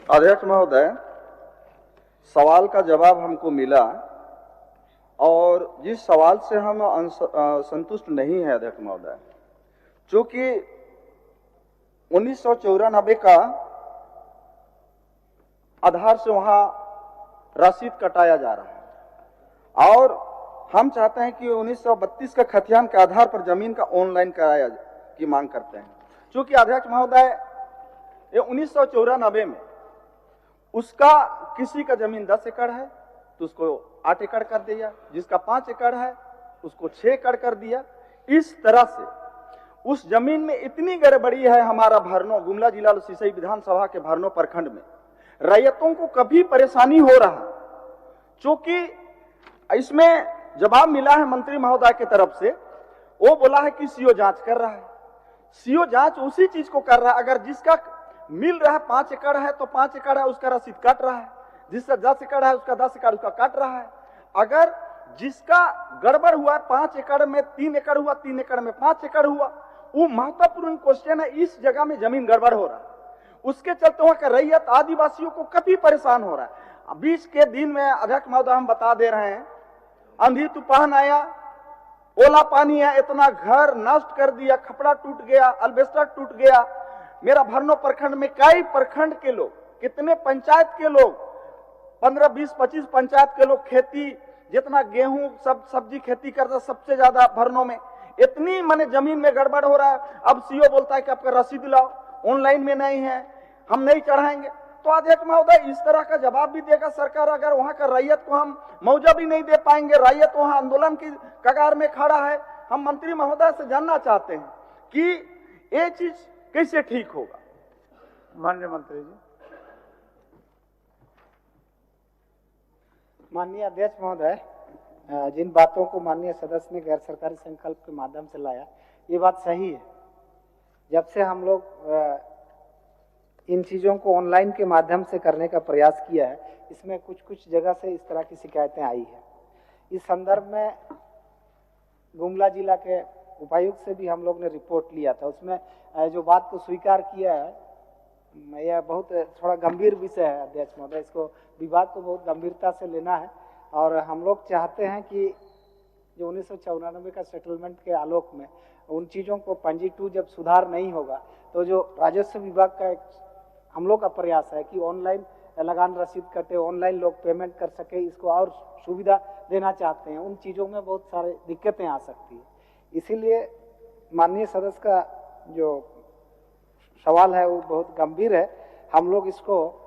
अध्यक्ष महोदय, सवाल का जवाब हमको मिला और जिस सवाल से हम संतुष्ट नहीं है अध्यक्ष महोदय, चूंकि 1994 का आधार से वहां रसीद कटाया जा रहा है और हम चाहते हैं कि 1932 का खतियान के आधार पर जमीन का ऑनलाइन कराया की मांग करते हैं। चूंकि अध्यक्ष महोदय, ये 1994 में उसका किसी का जमीन 10 एकड़ है तो उसको 8 एकड़ कर दिया, जिसका 5 एकड़ है उसको 6 एकड़ कर दिया। इस तरह से उस जमीन में इतनी गड़बड़ी है। हमारा भरनो, गुमला जिला सिसई विधानसभा के भरनो प्रखंड में रैयतों को कभी परेशानी हो रहा, चूंकि इसमें जवाब मिला है मंत्री महोदय की तरफ से। वो बोला है कि सीओ जांच कर रहा है। सीओ जांच उसी चीज को कर रहा है, अगर जिसका मिल रहा है 5 एकड़ है तो 5 एकड़ है उसका रसीद काट रहा है, जिसका 10 एकड़ है उसका 10 एकड़ उसका काट रहा है। अगर जिसका गड़बड़ हुआ 5 एकड़ में 3 एकड़ हुआ, 3 एकड़ में 5 एकड़ हुआ, वो महत्वपूर्ण क्वेश्चन है। इस जगह में जमीन गड़बड़ हो रहा है, उसके चलते वहां का रैयत आदिवासियों को काफी परेशान हो रहा है। बीच के दिन में अध्यक्ष महोदय हम बता दे रहे हैं, आंधी तूफान आया, ओला पानी है, इतना घर नष्ट कर दिया, खपड़ा टूट गया, अल्बेस्टर टूट गया। मेरा भरनो प्रखंड में कई प्रखंड के लोग, कितने पंचायत के लोग, 15, 20, 25 पंचायत के लोग खेती, जितना गेहूं सब सब्जी खेती करता सबसे ज्यादा भरनो में, इतनी माने जमीन में गड़बड़ हो रहा है। अब सीओ बोलता है कि आपका रसीद लाओ, ऑनलाइन में नहीं है, हम नहीं चढ़ाएंगे। तो अध्यक्ष महोदय, इस तरह का जवाब भी देगा सरकार अगर वहां का रैयत को हम मुआवजा भी नहीं दे पाएंगे, रैयत वहां आंदोलन की कगार में खड़ा है। हम मंत्री महोदय से जानना चाहते हैं कि ये चीज कैसे ठीक होगा। माननीय मंत्री जी। माननीय अध्यक्ष महोदय, जिन बातों को माननीय सदस्य ने गैर सरकारी संकल्प के माध्यम से लाया, ये बात सही है। जब से हम लोग इन चीजों को ऑनलाइन के माध्यम से करने का प्रयास किया है, इसमें कुछ कुछ जगह से इस तरह की शिकायतें आई है। इस संदर्भ में गुमला जिला के उपायुक्त से भी हम लोग ने रिपोर्ट लिया था। उसमें जो बात को स्वीकार किया है, यह बहुत थोड़ा गंभीर विषय है अध्यक्ष महोदय, इसको विवाद को बहुत गंभीरता से लेना है और हम लोग चाहते हैं कि जो 1994 का सेटलमेंट के आलोक में उन चीज़ों को पंजी 2 जब सुधार नहीं होगा तो जो राजस्व विभाग का एक हम लोग का प्रयास है कि ऑनलाइन लगान रसीद कटे, ऑनलाइन लोग पेमेंट कर सके, इसको और सुविधा देना चाहते हैं। उन चीज़ों में बहुत सारे दिक्कतें आ सकती है। इसीलिए माननीय सदस्य का जो सवाल है वो बहुत गंभीर है। हम लोग इसको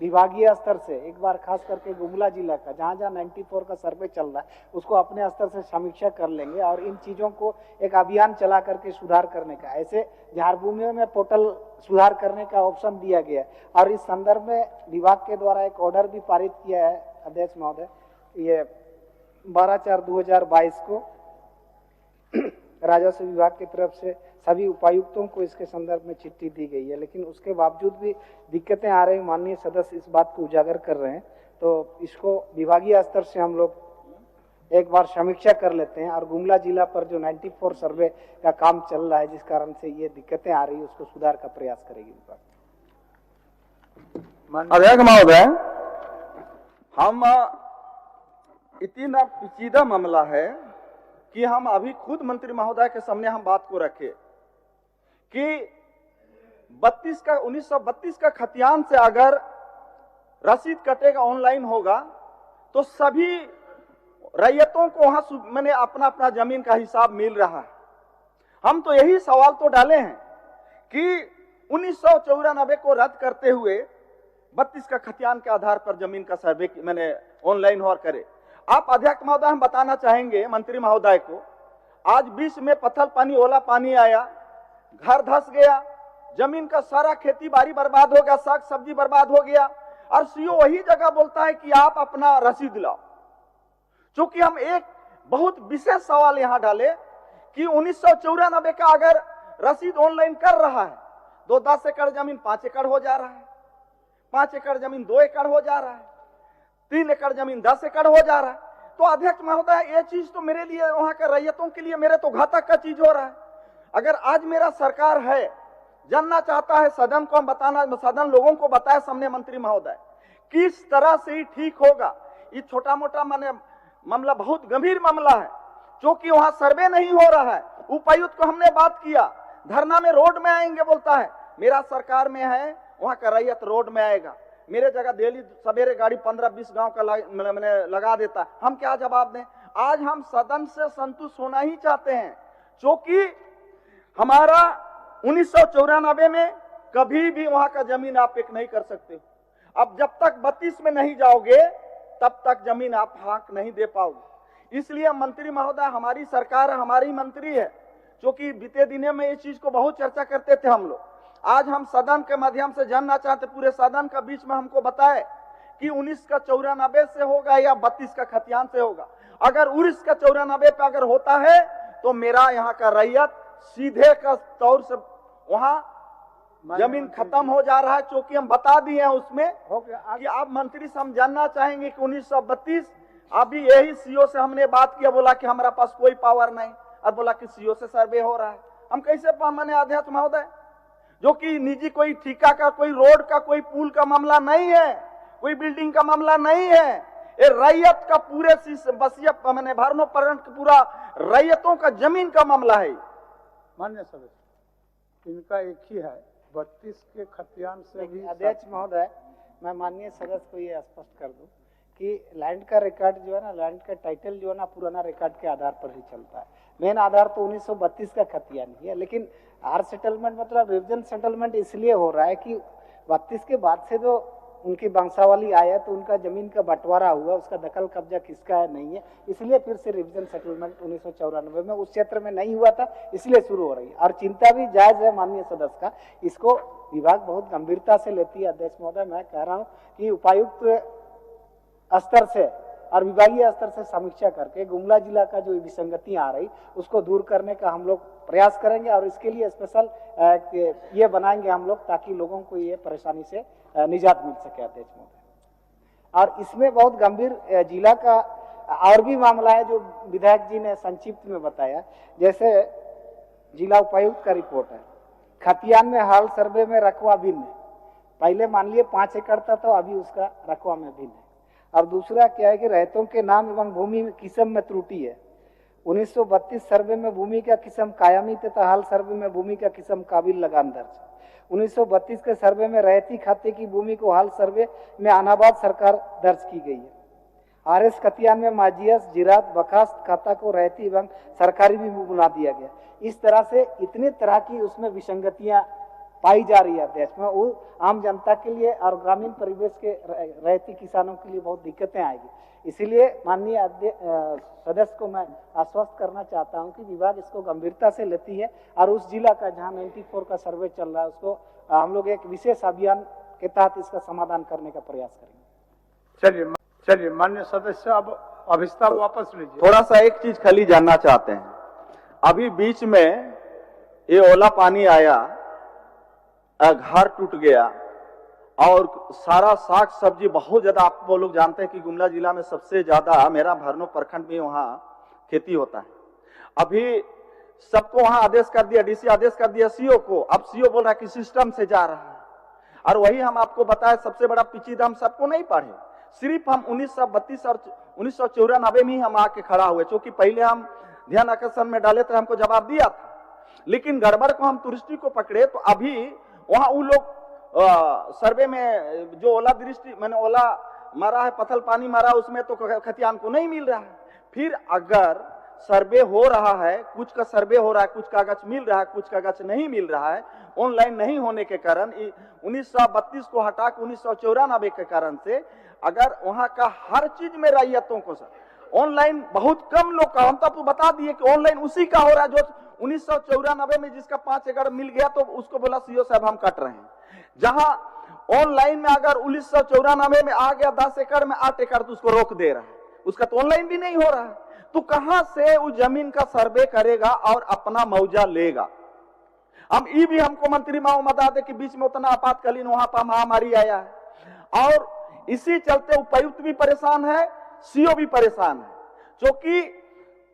विभागीय स्तर से एक बार खास करके गुमला जिला का जहाँ जहाँ 94 का सर्वे चल रहा है उसको अपने स्तर से समीक्षा कर लेंगे और इन चीज़ों को एक अभियान चला करके सुधार करने का, ऐसे झारभूमियों में पोर्टल सुधार करने का ऑप्शन दिया गया और इस संदर्भ में विभाग के द्वारा एक ऑर्डर भी पारित किया है अध्यक्ष महोदय। ये 12/4/2022 को राजस्व विभाग की तरफ से सभी उपायुक्तों को इसके संदर्भ में चिट्ठी दी गई है, लेकिन उसके बावजूद भी दिक्कतें आ रही। माननीय सदस्य इस बात को उजागर कर रहे हैं, तो इसको विभागीय स्तर से हम लोग एक बार समीक्षा कर लेते हैं और गुमला जिला पर जो 94 सर्वे का काम चल रहा है जिस कारण से ये दिक्कतें आ रही है उसको सुधार का प्रयास करेगी विभाग। अध्यक्ष महोदय, हम इतना पेचीदा मामला है कि हम अभी खुद मंत्री महोदय के सामने हम बात को रखे कि 1932 का खतियान से अगर रसीद कटेगा ऑनलाइन होगा तो सभी रैयतों को वहां मैंने अपना अपना जमीन का हिसाब मिल रहा है। हम तो यही सवाल तो डाले हैं कि 1994 को रद्द करते हुए 32 का खतियान के आधार पर जमीन का सर्वे मैंने ऑनलाइन हो करे। आप अध्यक्ष महोदय, हम बताना चाहेंगे मंत्री महोदय को, आज बीच में पत्थर पानी, ओला पानी आया, घर धस गया, जमीन का सारा खेती बाड़ी बर्बाद हो गया, साग सब्जी बर्बाद हो गया और सीओ वही जगह बोलता है कि आप अपना रसीद लाओ। चूंकि हम एक बहुत विशेष सवाल यहां डाले कि 1994 का अगर रसीद ऑनलाइन कर रहा है तो 10 एकड़ जमीन 5 एकड़ हो जा रहा है, 5 एकड़ जमीन 2 एकड़ हो जा रहा है, 3 एकड़ जमीन 10 एकड़ हो जा रहा है। तो अध्यक्ष महोदय, ये चीज तो मेरे लिए, वहां के रैयतों के लिए मेरे तो घातक का चीज हो रहा है। अगर आज मेरा सरकार है जानना चाहता है सदन को, हम बताना, सदन लोगों को बताए सामने मंत्री महोदय किस तरह से ही ठीक होगा। ये छोटा मोटा मामला बहुत गंभीर मामला है, क्योंकि वहां सर्वे नहीं हो रहा है। उपायुक्त को हमने बात किया, धरना में रोड में आएंगे बोलता है, मेरा सरकार में है वहां का रैयत रोड में आएगा। मेरे जगह डेली सवेरे गाड़ी 15-20 गांव का मैंने लगा देता, हम क्या जवाब दें। आज हम सदन से संतुष्ट होना ही चाहते हैं, क्योंकि हमारा 1994 में कभी भी वहां का जमीन आप एक नहीं कर सकते। अब जब तक 32 में नहीं जाओगे तब तक जमीन आप हक नहीं दे पाओगे। इसलिए मंत्री महोदय, हमारी सरकार है, हमारी मंत्री है, क्योंकि बीते दिनों में इस चीज को बहुत चर्चा करते थे हम लोग। आज हम सदन के माध्यम से जानना चाहते, पूरे सदन का बीच में हमको बताए कि 19 का 94 से होगा या 32 का खतियान से होगा। अगर 19 का 94 पे अगर होता है तो मेरा यहाँ का रैयत सीधे का तौर से वहां जमीन खत्म हो जा रहा है, क्योंकि हम बता दिए हैं उसमें कि आप मंत्री से हम जानना चाहेंगे कि 1932 अभी यही सीओ से हमने बात किया, बोला कि हमारा पास कोई पावर नहीं, और बोला कि सीओ से सर्वे हो रहा है। हम कैसे माने अध्यक्ष महोदय, जो कि निजी कोई ठेका का, कोई रोड का, कोई पुल का मामला नहीं है, कोई बिल्डिंग का मामला नहीं है, ये रैयत का पूरे बसिया मैंने भरनो पर्यंत पूरा रैयतों का जमीन का मामला है। मान्य सदस्य, इनका एक ही है, 32 के खतियान से भी। अध्यक्ष महोदय, मैं माननीय सदस्य को ये स्पष्ट कर दूं कि लैंड का रिकॉर्ड जो है ना, लैंड का टाइटल जो है ना, पुराना रिकॉर्ड के आधार पर ही चलता है। मेन आधार तो 1932 का खतियान ही है, लेकिन आर सेटलमेंट मतलब रिविजन सेटलमेंट इसलिए हो रहा है कि 32 के बाद से जो उनकी वंशावली आया तो उनका जमीन का बंटवारा हुआ, उसका दखल कब्जा किसका है नहीं है, इसलिए फिर से रिविजन सेटलमेंट 1994 में उस क्षेत्र में नहीं हुआ था, इसलिए शुरू हो रही है। और चिंता भी जायज है माननीय सदस्य का, इसको विभाग बहुत गंभीरता से लेती है। अध्यक्ष महोदय, मैं कह रहा हूँ कि उपायुक्त स्तर से और विभागीय स्तर से समीक्षा करके गुमला जिला का जो विसंगतियां आ रही उसको दूर करने का हम लोग प्रयास करेंगे, और इसके लिए स्पेशल ये बनाएंगे हम लोग, ताकि लोगों को ये परेशानी से निजात मिल सके। अध्यक्ष महोदय, और इसमें बहुत गंभीर जिला का और भी मामला है जो विधायक जी ने संक्षिप्त में बताया। जैसे जिला उपायुक्त का रिपोर्ट है, खतियान में हाल सर्वे में रकबा भिन्न है, पहले मान लिए 5 एकड़ था तो अभी उसका रकबा में भिन्न है। और दूसरा क्या है कि रैयतों के नाम एवं भूमि किस्म में त्रुटि है। 1932 सर्वे में भूमि का किस्म कायमी तथा हाल सर्वे में भूमि का किस्म काबिल लगान दर्ज है। 1932 के सर्वे में रैयती खाते की भूमि को हाल सर्वे में अनाबाद सरकार दर्ज की गई है। आरएस खतियान में माजियस, जिरात, बखास्त खाता को रैयती एवं सरकारी भी बना दिया गया। इस तरह से इतने तरह की उसमें विसंगतियां पाई जा रही है। अध्यक्ष में वो आम जनता के लिए और ग्रामीण परिवेश के रैयती किसानों के लिए बहुत दिक्कतें आएगी। इसीलिए माननीय सदस्य को मैं आश्वस्त करना चाहता हूं कि विभाग इसको गंभीरता से लेती है, और उस जिला का जहां 94 का सर्वे चल रहा है उसको हम लोग एक विशेष अभियान के तहत इसका समाधान करने का प्रयास करेंगे। चलिए माननीय सदस्य, अब अभिस्ताव वापस लीजिए। थोड़ा सा एक चीज खाली जानना चाहते हैं, अभी बीच में ये ओला पानी आया, घर टूट गया और सारा साग सब्जी बहुत ज्यादा, आप वो लोग जानते हैं कि गुमला जिला में सबसे ज्यादा मेरा भरनो प्रखंड में वहां खेती होता है। अभी सबको वहां आदेश कर दिया, डीसी आदेश कर दिया सीओ को, अब सीओ बोल रहा है कि सिस्टम से जा रहा है। और वही हम आपको बताए, सबसे बड़ा पेचीदा हम सबको नहीं पढ़े, सिर्फ हम 1932 और 1994 में ही हम आके खड़ा हुए, क्योंकि पहले हम ध्यान आकर्षण में डाले थे, हमको जवाब दिया था, लेकिन गड़बड़ को हम तुरस्ती को पकड़े तो अभी वहां वो लोग सर्वे में जो ओला दृष्टि मैंने ओला मारा है, पथल पानी मारा, उसमें तो खतियान को नहीं मिल रहा है। फिर अगर सर्वे हो रहा है, कुछ का सर्वे हो रहा है, कुछ कागज मिल रहा है, कुछ कागज नहीं मिल रहा है, ऑनलाइन नहीं होने के कारण 1932 को हटा के 1994 के कारण से अगर वहां का हर चीज में रैयतों को सर ऑनलाइन बहुत कम लोग का, हम तो आपको बता दिए कि ऑनलाइन उसी का हो रहा है जो 1994 में जिसका 5 एकड़ मिल गया तो उसको बोला सीओ साहब हम कट रहे हैं। जहां ऑनलाइन में अगर 1994 में आ गया 10 एकड़ में 8 एकड़ तो उसको रोक दे रहा है, उसका तो ऑनलाइन भी नहीं हो रहा है, तो कहां से उस जमीन का सर्वे करेगा और अपना मुआवजा लेगा। हम ये भी हमको मंत्री माओ बता दे कि बीच में उतना आपातकालीन वहां पर महामारी आया है और इसी चलते उपायुक्त भी परेशान है, सीओ भी परेशान है, क्योंकि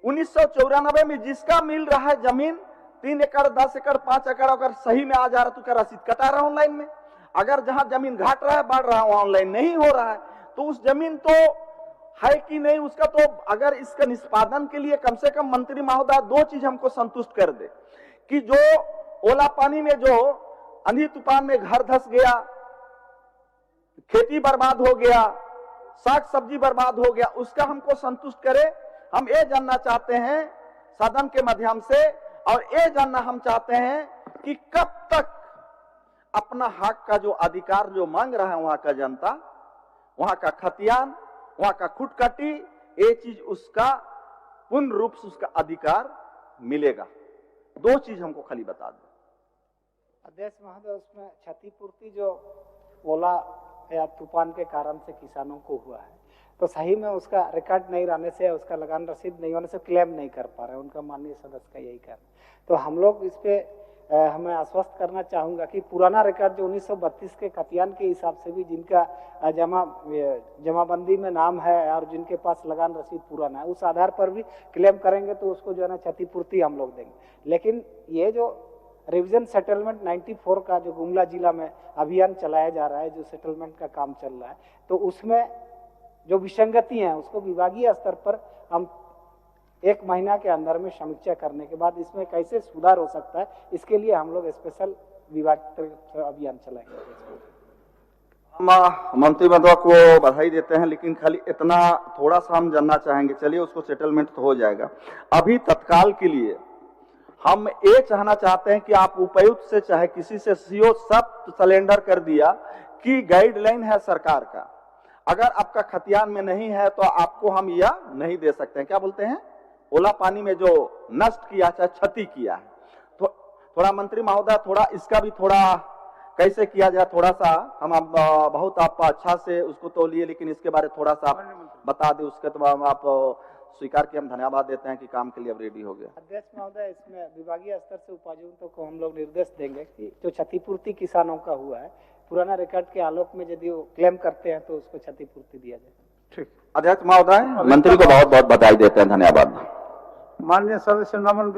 1994 में जिसका मिल रहा है जमीन 3 एकड़ 10 एकड़ 5 एकड़ अगर सही में आ जा रहा तो क्या रसीद कटा रहा है ऑनलाइन में? अगर जहां जमीन घट रहा है बढ़ रहा है ऑनलाइन नहीं हो रहा है तो उस जमीन तो है कि नहीं उसका तो अगर इसका निष्पादन के लिए कम से कम मंत्री महोदय 2 चीज हमको संतुष्ट कर दे कि जो ओला पानी में जो आंधी तूफान में घर धस गया, खेती बर्बाद हो गया, साग सब्जी बर्बाद हो गया, उसका हमको संतुष्ट करे। हम ये जानना चाहते हैं सदन के माध्यम से और ये जानना हम चाहते हैं कि कब तक अपना हक का जो अधिकार जो मांग रहा है वहां का जनता, वहां का खतियान, वहां का खुटकटी, ये चीज उसका पूर्ण रूप से उसका अधिकार मिलेगा। 2 चीज हमको खाली बता दो। अध्यक्ष महोदय, उसमें क्षतिपूर्ति जो ओला या तूफान के कारण से किसानों को हुआ है तो सही में उसका रिकॉर्ड नहीं रहने से, उसका लगान रसीद नहीं होने से क्लेम नहीं कर पा रहे, उनका माननीय सदस्य का यही कारण। तो हम लोग इस पे हमें आश्वस्त करना चाहूंगा कि पुराना रिकॉर्ड जो 1932 के खतियान के हिसाब से भी जिनका जमाबंदी में नाम है और जिनके पास लगान रसीद पुराना है उस आधार पर भी क्लेम करेंगे तो उसको जो है ना क्षतिपूर्ति हम लोग देंगे। लेकिन ये जो रिविजन सेटलमेंट 94 का जो गुमला जिला में अभियान चलाया जा रहा है, जो सेटलमेंट का काम चल रहा है, तो उसमें जो विसंगति है उसको विभागीय स्तर पर हम 1 महीना के अंदर में समीक्षा करने के बाद इसमें कैसे सुधार हो सकता है, इसके लिए हम लोग स्पेशल विभाग अभियान चलाएंगे। हम मंत्री महोदय को बधाई देते हैं, लेकिन खाली इतना थोड़ा सा हम जानना चाहेंगे। चलिए उसको सेटलमेंट तो हो जाएगा, अभी तत्काल के लिए हम ये चाहना चाहते हैं कि आप उपायुक्त से चाहे किसी से सीओ सब सरेंडर कर दिया कि गाइडलाइन है सरकार का, अगर आपका खतियान में नहीं है तो आपको हम यह नहीं दे सकते हैं। क्या बोलते हैं, ओला पानी में जो नष्ट किया चाहे क्षति किया है, तो थोड़ा मंत्री महोदय थोड़ा इसका भी थोड़ा कैसे किया जाए थोड़ा सा हम बहुत आप अच्छा से उसको तो लिए, लेकिन इसके बारे थोड़ा सा आप बता दे, उसके तो आप स्वीकार के हम धन्यवाद देते हैं कि काम के लिए अब रेडी हो गया। अध्यक्ष महोदय, इसमें विभागीय स्तर से उपायुक्तों को हम लोग निर्देश देंगे कि जो क्षतिपूर्ति किसानों का हुआ है पुराना रिकॉर्ड के आलोक में यदि वो क्लेम करते हैं तो उसको क्षतिपूर्ति दिया जाए। ठीक। अध्यक्ष महोदय, मंत्री को बहुत बहुत बधाई देते हैं, धन्यवाद। माननीय सदस्य नमन